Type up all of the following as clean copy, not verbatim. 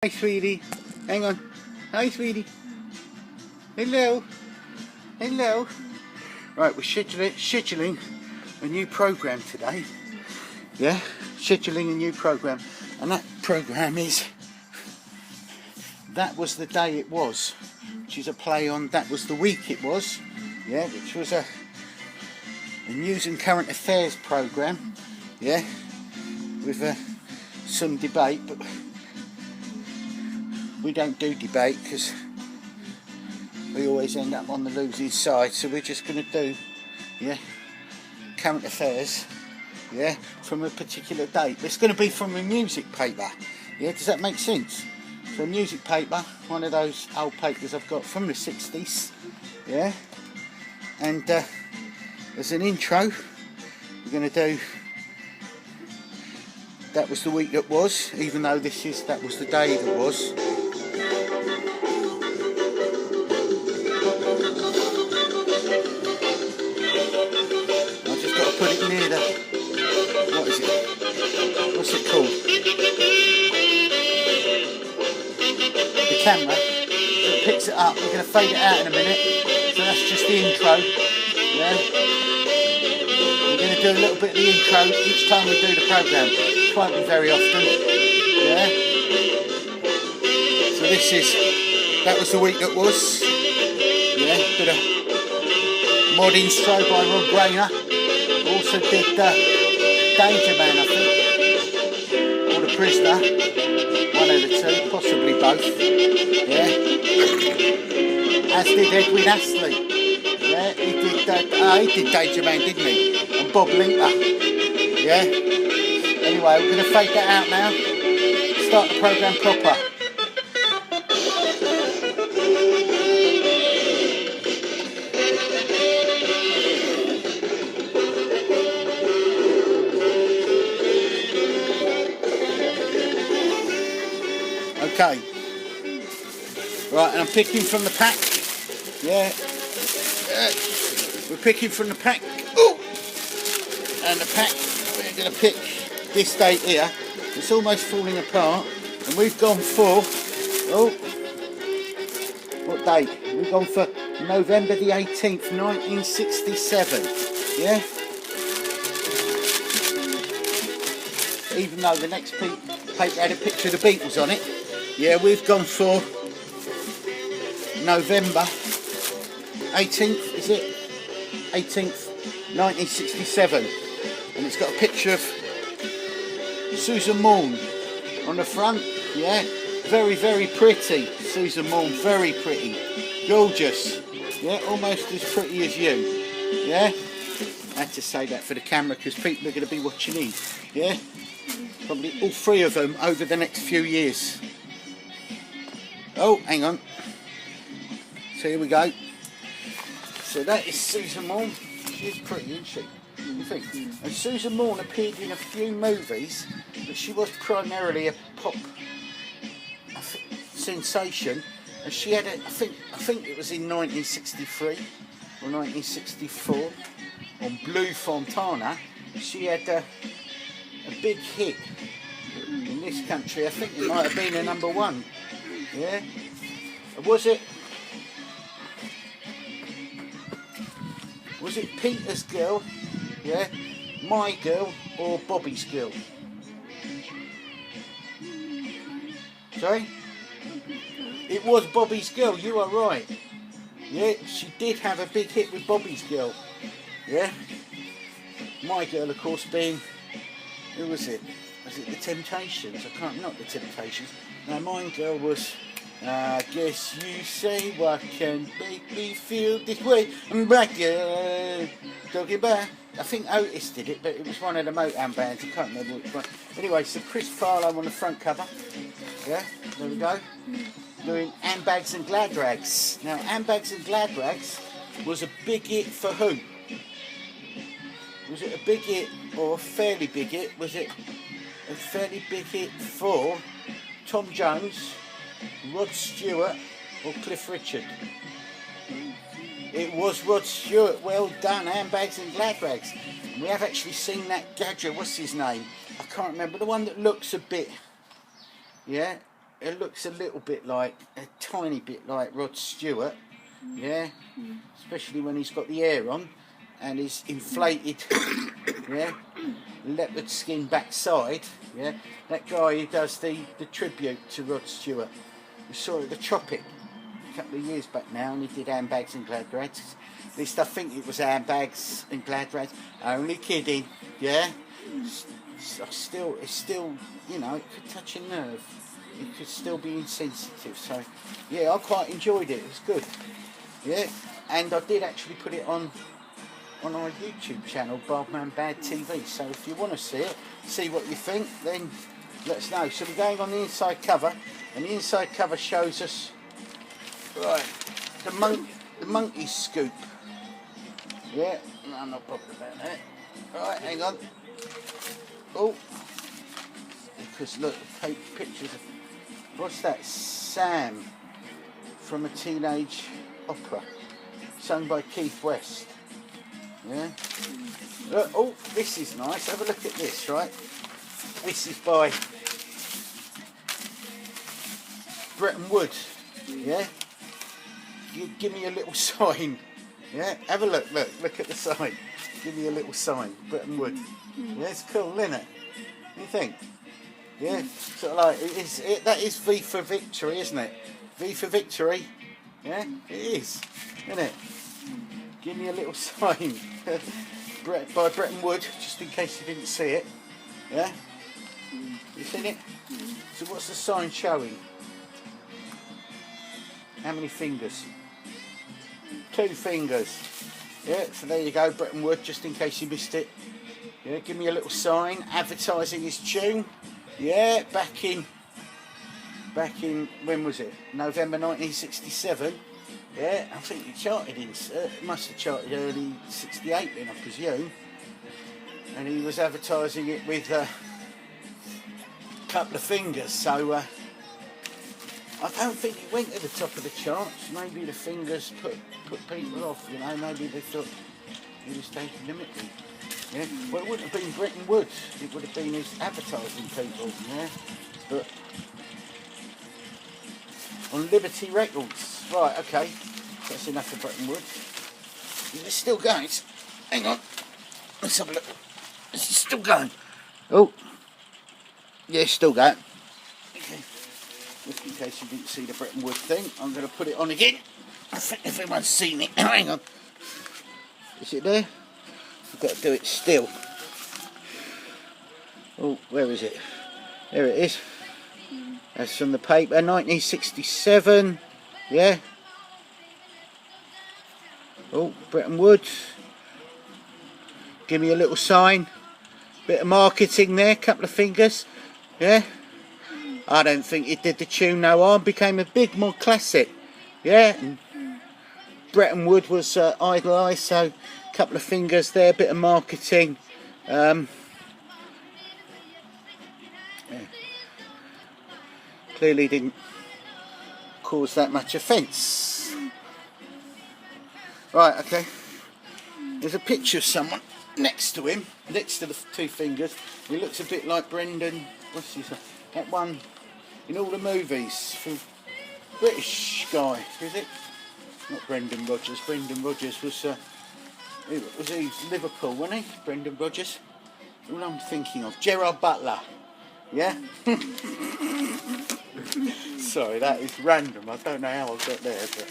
Hi, sweetie. Hang on. Hi, sweetie. Hello. Hello. Right, we're scheduling a new program today. Yeah, scheduling a new program, and that program is That Was the Day It Was, which is a play on That Was the Week It Was. Yeah, which was a news and current affairs program. Yeah, with some debate, but we don't do debate because we always end up on the losing side, so we're just going to do current affairs from a particular date. It's going to be from a music paper. Does that make sense? So a music paper, one of those old papers I've got from the 60s, and as an intro we're going to do That Was the Week That Was, even though That Was the Day That Was. Put it near the, what is it? What's it called? The camera. So it picks it up. We're going to fade it out in a minute. So that's just the intro. Yeah. We're going to do a little bit of the intro each time we do the program. It won't be very often. Yeah. So this is That Was the Week That Was. Yeah. Bit of mod intro by Rob Grainer. Also did Danger Man, I think, or The Prisoner, one of the two, possibly both, as did Edwin Astley, he did Danger Man, didn't he, and Bob Linker, anyway, we're going to fade that out now, start the programme proper. Okay, right, and I'm picking from the pack, we're picking from the pack, and the pack, we're going to pick this date here. It's almost falling apart, and we've gone for, what date? We've gone for November the 18th, 1967, even though the next paper had a picture of the Beatles on it. We've gone for November 18th, is it? 18th, 1967. And it's got a picture of Susan Morn on the front, Very, very pretty. Susan Morn, very pretty. Gorgeous. Almost as pretty as you. I had to say that for the camera because people are going to be watching in. Probably all three of them over the next few years. Oh, hang on. So here we go. So that is Susan Morn. She's pretty, isn't she? You think? And Susan Morn appeared in a few movies, but she was primarily a pop sensation. And she had I think it was in 1963 or 1964 on Blue Fontana. She had a big hit in this country. I think it might have been a #1. Was it Peter's Girl, My Girl, or Bobby's Girl? Sorry? It was Bobby's Girl, you are right. She did have a big hit with Bobby's Girl. My Girl, of course, being, who was it? Was it the Temptations? Not the Temptations. No, My Girl was, I guess you say, what can make me feel this way? I'm back, talking about. I think Otis did it, but it was one of the Motown bands. I can't remember which one. Anyway, so Chris Farlow on the front cover. There we go. Doing Handbags and Glad Rags. Now, Handbags and Glad Rags was a big hit for who? Was it a big hit or a fairly big hit? Was it a fairly big hit for Tom Jones, Rod Stewart, or Cliff Richard? It was Rod Stewart. Well done. Handbags and Glad Rags. We have actually seen that gadget. What's his name? I can't remember. The one that looks a bit, it looks a little bit like, a tiny bit like Rod Stewart, yeah, especially when he's got the hair on and his inflated, yeah, leopard skin backside, yeah. That guy who does the tribute to Rod Stewart, we saw it at the Tropic a couple of years back now, and he did handbags and glad rags. At least I think it was handbags and glad rags. Only kidding, yeah. It's still, you know, it could touch a nerve. It could still be insensitive. So, yeah, I quite enjoyed it. It was good. Yeah, and I did actually put it on our YouTube channel, Bardmann Baad TV. So if you want to see it, see what you think, then let us know. So we're going on the inside cover, and the inside cover shows us, right, the monkey scoop. Yeah, no, I'm not bothered about that. Right, hang on. Oh, because look, take pictures of, what's that? Sam from a teenage opera, sung by Keith West. Yeah. Look, oh, this is nice. Have a look at this, right? This is by Bretton Wood. Yeah. You give me a little sign. Yeah. Have a look. Look at the sign. Give me a little sign. Bretton Wood. Yeah, it's cool, isn't it? What do you think? Yeah. Sort of like that is V for victory, isn't it? V for victory. Yeah. It is, isn't it? Give me a little sign. By Bretton Wood, just in case you didn't see it. Yeah? You seen it? So what's the sign showing? How many fingers? 2 fingers. Yeah, so there you go, Bretton Wood, just in case you missed it. Yeah, give me a little sign advertising his tune. Yeah, back in when was it? November 1967. Yeah, I think it charted in, it must have charted early 68 then, I presume. And he was advertising it with a couple of fingers, so I don't think it went to the top of the charts. Maybe the fingers put people off, you know, maybe they thought he was taking the mickey. Yeah, well, it wouldn't have been Bretton Wood, it would have been his advertising people, yeah. But on Liberty Records. Right, okay, that's enough of Bretton Wood. Is it still going? Hang on, let's have a look. Is it still going? Oh, yeah, it's still going. Okay, just in case you didn't see the Bretton Wood thing, I'm going to put it on again. I think everyone's seen it. Hang on. Is it there? I've got to do it still. Oh, where is it? There it is. That's from the paper, 1967. Yeah. Oh, Bretton Wood. Give me a little sign. Bit of marketing there, couple of fingers. Yeah. I don't think it did the tune no harm. Became a big more classic. Yeah. And Bretton Wood was idolised, so a couple of fingers there, bit of marketing. Yeah. Clearly didn't cause that much offence. Right, okay. There's a picture of someone next to him, next to the 2 fingers. He looks a bit like Brendan, what's his name? That one in all the movies, from British guy, is it? Not Brendan Rodgers. Brendan Rodgers was he Liverpool, wasn't he? Brendan Rodgers. What I'm thinking of, Gerard Butler. Yeah. Sorry, that is random. I don't know how I got there, but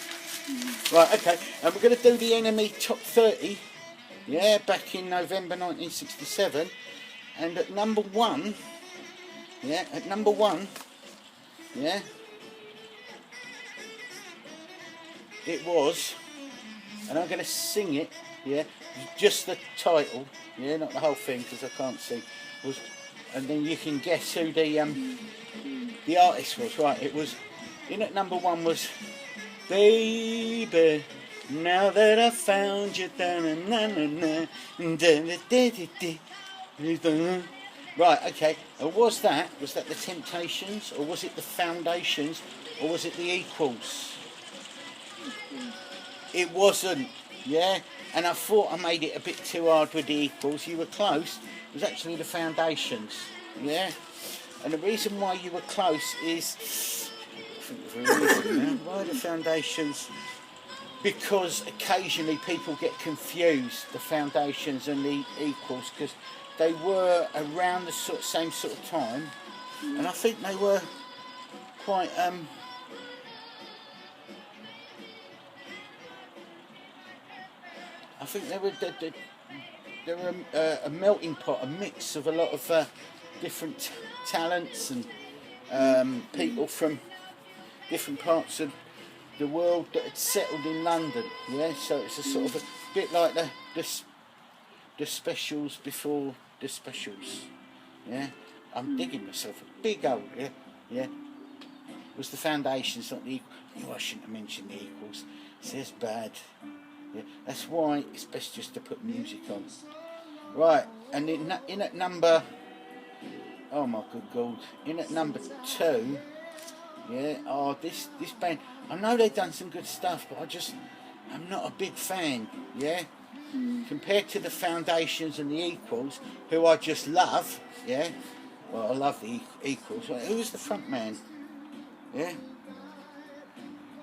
right, okay. And we're going to do the Enemy Top 30. Yeah, back in November 1967, and at number 1. Yeah, at number 1. Yeah. It was, and I'm going to sing it, yeah, just the title, yeah, not the whole thing because I can't sing, was, and then you can guess who the artist was. Right, it was, in at number 1 was, Baby, now that I found you, right, okay, was that the Temptations, or was it the Foundations, or was it the Equals? It wasn't, yeah, and I thought I made it a bit too hard with the Equals. You were close. It was actually the Foundations, yeah, and the reason why you were close is for a reason. Yeah? Why the Foundations? Because occasionally people get confused, the Foundations and the Equals, because they were around the same sort of time, and I think they were quite I think they were a melting pot, a mix of a lot of different talents and people from different parts of the world that had settled in London. Yeah, so it's a sort of a bit like the specials before the specials. Yeah, I'm digging myself a big hole. Yeah, yeah. It was the Foundations, not the Equals. Oh, I shouldn't have mentioned the Equals. It says Baad. Yeah, that's why it's best just to put music on. Right, and in at number, oh my good God, in at number 2, yeah, oh this band, I know they've done some good stuff, but I'm not a big fan, yeah, compared to the Foundations and the Equals, who I just love, yeah, well I love the Equals. Who was the front man, yeah?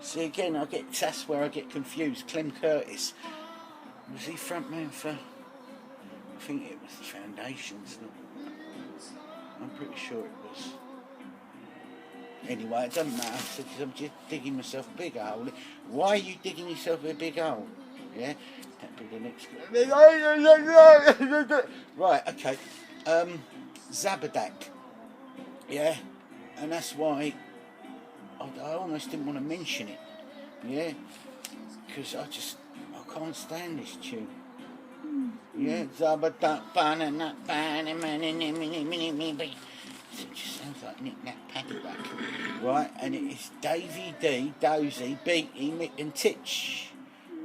See again, that's where I get confused. Clem Curtis, was he frontman for? I think it was the Foundations. I'm pretty sure it was. Anyway, it doesn't matter. Because I'm just digging myself a big hole. Why are you digging yourself a big hole? Yeah, that'd be the next. Right. Okay. Zabadak. Yeah, and that's why. I almost didn't want to mention it, yeah, because I can't stand this tune. Yeah, it just sounds like Nick Nat Paddywhack, right? And it is Davy D, Dozy, Beatty, Mick and Titch,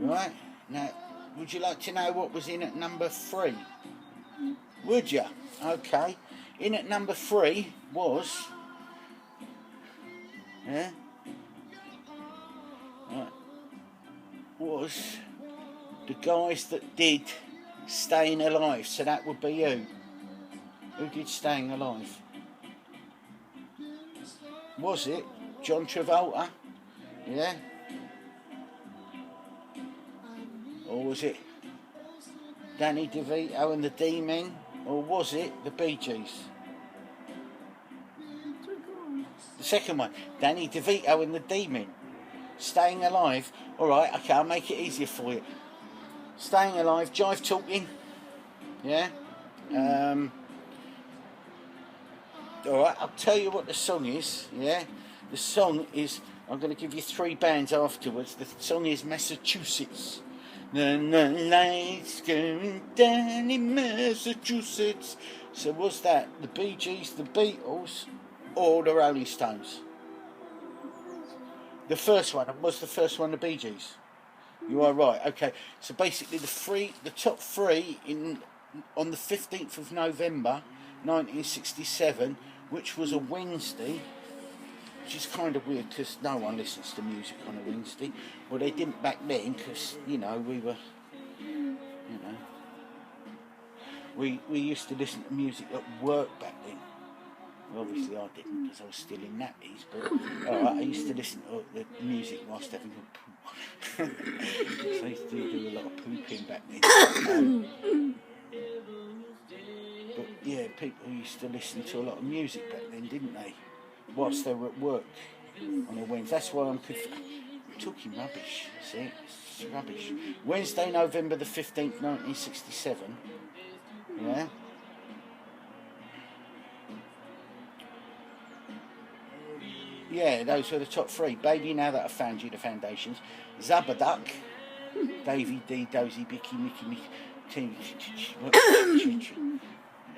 right? Now, would you like to know what was in at number 3? Would you? Okay. In at number 3 was... Yeah, right. Was the guys that did Staying Alive, so that would be you. Who did Staying Alive? Was it John Travolta? Yeah? Or was it Danny DeVito and the D-Men? Or was it the Bee Gees? The second one, Danny DeVito and the D-Men. Staying Alive. Alright, okay, I'll make it easier for you. Staying Alive, Jive Talking. Yeah? Alright, I'll tell you what the song is. Yeah? The song is, I'm going to give you 3 bands afterwards. The song is Massachusetts. The lights going down in Massachusetts. So was that the Bee Gees, the Beatles, or the Rolling Stones? The first one. Was the first one the Bee Gees? You are right. Okay. So basically the top 3 on the 15th of November 1967, which was a Wednesday, which is kind of weird because no one listens to music on a Wednesday. Well, they didn't back then because, we were, we used to listen to music at work back then. Well, obviously I didn't because I was still in nappies, but alright, I used to listen to the music whilst having a poo. So I used to do a lot of pooping back then. But yeah, people used to listen to a lot of music back then, didn't they? Whilst they were at work on a Wednesday. That's why I'm talking rubbish, see? It's rubbish. Wednesday, November the 15th, 1967. Yeah? Yeah, those were the top 3. Baby, Now That I've Found You, the Foundations. Zabadak, Davy D, Dozy, Bicky, Mickey,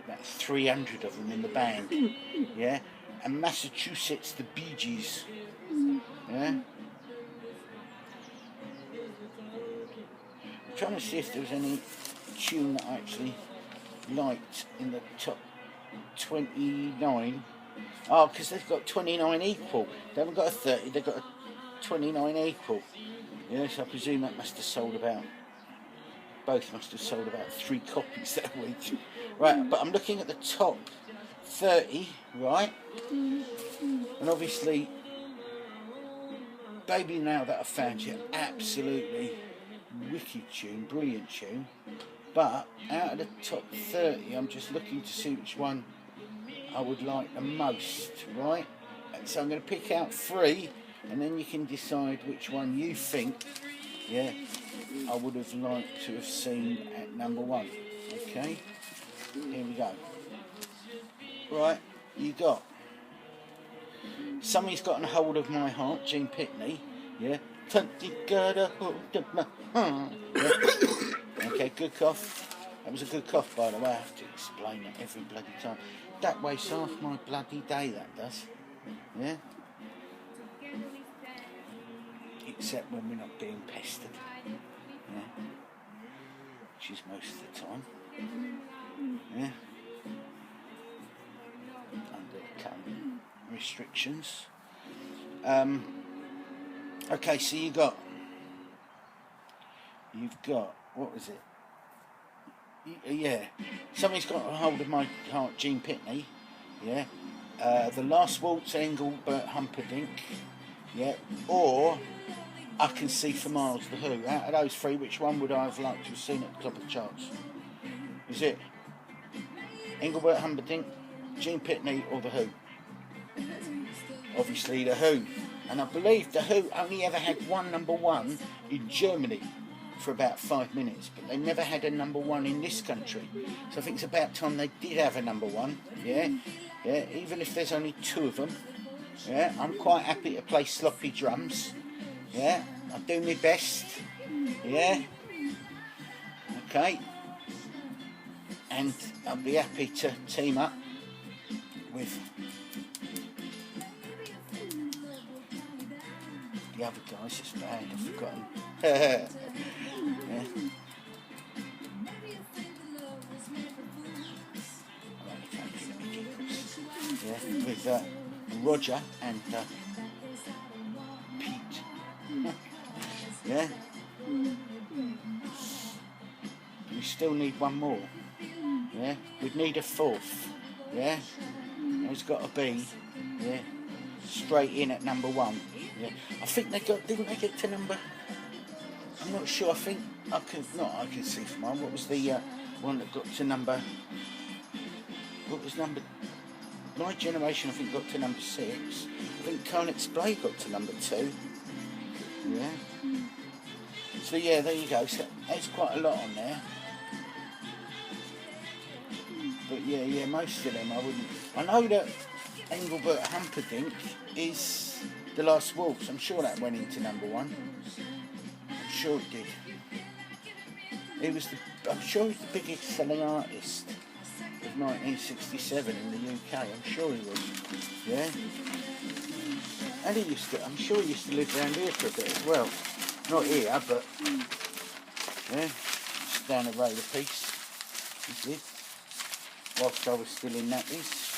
about 300 of them in the band. Yeah? And Massachusetts, the Bee Gees. Yeah? I'm trying to see if there was any tune that I actually liked in the top 29. Oh, because they've got 29 equal. They haven't got a 30, they've got a 29 equal. Yes, I presume that must have sold about, both must have sold about 3 copies that week. Right, but I'm looking at the top 30, right? And obviously, Baby Now That I Found You, absolutely wicked tune, brilliant tune. But out of the top 30, I'm just looking to see which one I would like the most, right? And so I'm going to pick out 3, and then you can decide which one you think, yeah, I would have liked to have seen at number 1. Okay, here we go. Right, you got Somebody's Gotten a Hold of My Heart, Gene Pitney, yeah. Something got a hold of my heart. Yeah. Okay, good cough. That was a good cough, by the way. I have to explain it every bloody time. That wastes half my bloody day, that does. Yeah? Except when we're not being pestered. Yeah? Which is most of the time. Yeah? Under current restrictions. Okay, so you've got, what was it? Yeah, Somebody's Got a Hold of My Heart, Gene Pitney, yeah. The Last Waltz, Engelbert Humperdinck, yeah. Or I Can See for Miles, The Who. Out of those 3, which one would I have liked to have seen at the top of the charts? Is it Engelbert Humperdinck, Gene Pitney, or The Who? Obviously The Who. And I believe The Who only ever had one number 1 in Germany for about 5 minutes, but they never had a number 1 in this country. So I think it's about time they did have a number 1. Yeah, yeah. Even if there's only 2 of them. Yeah, I'm quite happy to play sloppy drums. Yeah, I do my best. Yeah. Okay. And I'll be happy to team up with the other guys. It's bad, I've forgotten. Yeah. Yeah, with Roger and Pete. Yeah. We still need one more. Yeah. We'd need a 4th. Yeah. It's got to be. Yeah. Straight in at number 1. Yeah. I think didn't they get to number? I'm not sure. I think I can see from mine. What was the one that got to number? What was number? My Generation, I think, got to number 6. I think Can't Explain got to number 2. Yeah. So yeah, there you go. So there's quite a lot on there. But yeah, most of them I wouldn't. I know that Engelbert Humperdinck is The Last Waltz. I'm sure that went into number 1. I'm sure it did. I'm sure he was the biggest selling artist of 1967 in the UK. I'm sure he was. Yeah. And I'm sure he used to live around here for a bit as well. Not here, but yeah, just down the road a piece. He did. Whilst I was still in nappies.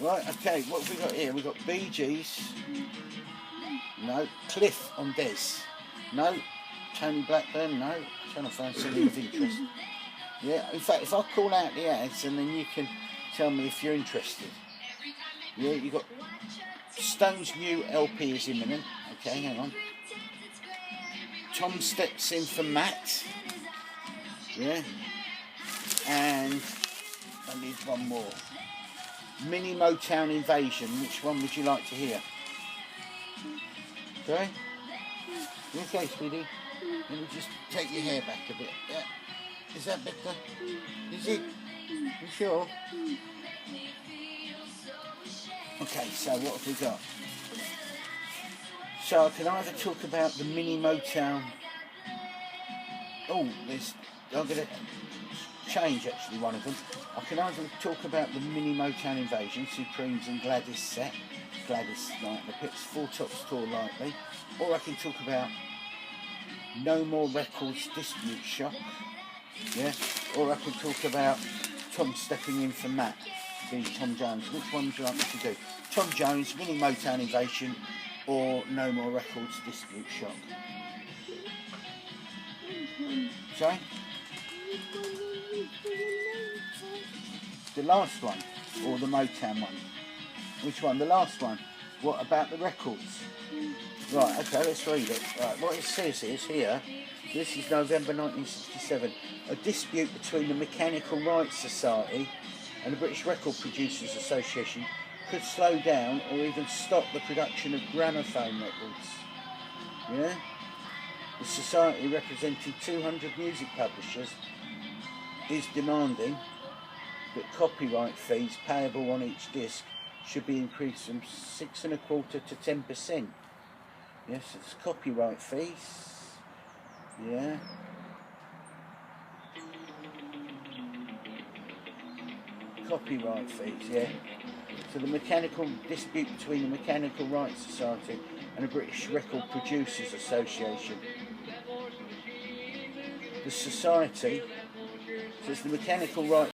Right, okay, what have we got here? We've got Bee Gees. No. Cliff on Des. No. Tony Blackburn. No. Trying to find something of interest. Yeah, in fact, if I call out the ads and then you can tell me if you're interested. Yeah, you've got Stone's new LP is imminent. Okay, hang on. Tom Steps In for Matt. Yeah. And I need one more. Mini Motown Invasion. Which one would you like to hear? Okay? You okay, sweetie? Let me just take your hair back a bit. Yeah. Is that better? Is it? You sure? Okay, so what have we got? So I can either talk about the Mini Motown. Oh, I'm going to change actually one of them. I can either talk about the Mini Motown Invasion, Supremes and Gladys set. Gladys Night in the Pits, Four Tops Tour Lightly. Or I can talk about No More Records Dispute Shock. Yeah. Or I can talk about Tom Stepping In for Matt, being Tom Jones. Which one would you like me to do? Tom Jones, Mini Motown Invasion, or No More Records Dispute Shock? Sorry? The last one, or the Motown one? Which one? The last one. What about the records? Right, okay, let's read it. Right, what it says is here, this is November 1967, a dispute between the Mechanical Rights Society and the British Record Producers Association could slow down or even stop the production of gramophone records. Yeah? The society, representing 200 music publishers, is demanding that copyright fees payable on each disc should be increased from 6.25% to 10%. Yes, it's copyright fees. Yeah. Copyright fees, yeah. So the mechanical dispute between the Mechanical Rights Society and the British Record Producers Association. The society says the Mechanical Rights